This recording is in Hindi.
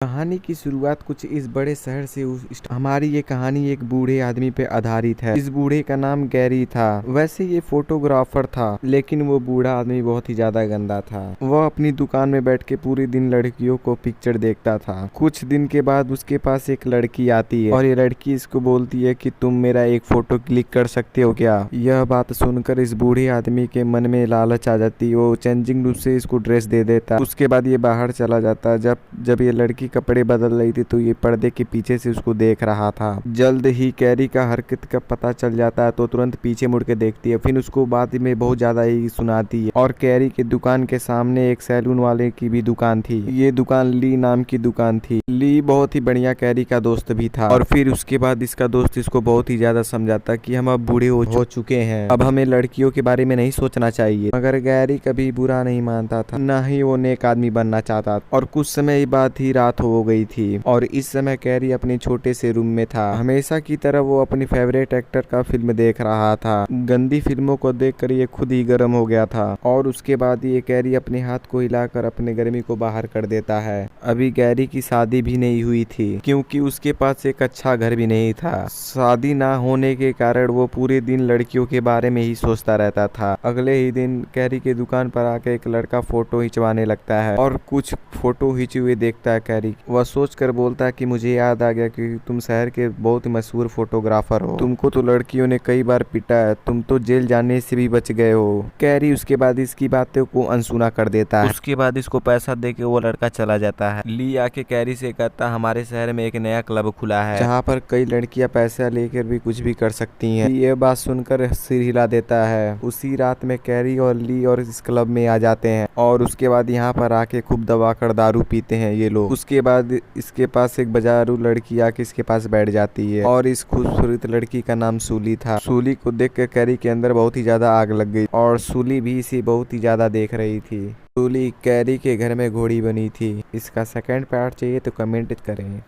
कहानी की शुरुआत कुछ इस बड़े शहर से हमारी ये कहानी एक बूढ़े आदमी पे आधारित है। इस बूढ़े का नाम गैरी था। वैसे ये फोटोग्राफर था, लेकिन वो बूढ़ा आदमी बहुत ही ज्यादा गंदा था। वह अपनी दुकान में बैठ के पूरे दिन लड़कियों को पिक्चर देखता था। कुछ दिन के बाद उसके पास एक लड़की आती है और ये लड़की इसको बोलती है कि तुम मेरा एक फोटो क्लिक कर सकते हो क्या। यह बात सुनकर इस बूढ़े आदमी के मन में लालच आ जाती है। वो चेंजिंग रूप से इसको ड्रेस दे देता। उसके बाद ये बाहर चला जाता। जब ये लड़की कपड़े बदल रही थी तो ये पर्दे के पीछे से उसको देख रहा था। जल्द ही कैरी का हरकत का पता चल जाता है तो तुरंत पीछे मुड़ के देखती है। फिर उसको बाद में बहुत ज्यादा ही सुनाती है। और कैरी की दुकान के सामने एक सैलून वाले की भी दुकान थी। ये दुकान ली नाम की दुकान थी। ली बहुत ही बढ़िया कैरी का दोस्त भी था। और फिर उसके बाद इसका दोस्त इसको बहुत ही ज्यादा समझाता कि हम अब बूढ़े हो चुके हैं, अब हमें लड़कियों के बारे में नहीं सोचना चाहिए। मगर कैरी कभी बुरा नहीं मानता था, न ही वो नेक आदमी बनना चाहता। और कुछ समय बाद ही रात हो गई थी और इस समय कैरी अपने छोटे से रूम में था। हमेशा की तरह वो अपनी फेवरेट एक्टर का फिल्म देख रहा था। गंदी फिल्मों को देखकर ये खुद ही गर्म हो गया था। और उसके बाद ये कैरी अपने हाथ को हिलाकर अपने गर्मी को बाहर कर देता है। अभी कैरी की शादी भी नहीं हुई थी, क्योंकि उसके पास एक अच्छा घर भी नहीं था। शादी ना होने के कारण वो पूरे दिन लड़कियों के बारे में ही सोचता रहता था। अगले ही दिन कैरी की दुकान पर आकर एक लड़का फोटो खिंचवाने लगता है और कुछ फोटो खींचे हुए देखता है कैरी। वह सोचकर बोलता है कि मुझे याद आ गया कि तुम शहर के बहुत ही मशहूर फोटोग्राफर हो। तुमको तो लड़कियों ने कई बार पीटा है, तुम तो जेल जाने से भी बच गए हो। कैरी उसके बाद इसकी बातों को अनसुना कर देता है। उसके बाद इसको पैसा देके वो लड़का चला जाता है। ली आके कैरी से कहता, हमारे शहर में एक नया क्लब खुला है जहाँ पर कई लड़कियां पैसा लेकर भी कुछ भी कर सकती हैं। ये बात सुनकर सिर हिला देता है। उसी रात में कैरी और ली और इस क्लब में आ जाते हैं और उसके बाद यहाँ पर आके खूब दबाकर दारू पीते हैं ये लोग। उसके बाद इसके पास एक बाजारू लड़की आके इसके पास बैठ जाती है और इस खूबसूरत लड़की का नाम सूली था। सूली को देखकर कैरी के अंदर बहुत ही ज्यादा आग लग गई और सूली भी इसे बहुत ही ज्यादा देख रही थी। सूली कैरी के घर में घोड़ी बनी थी। इसका सेकंड पार्ट चाहिए तो कमेंट करें।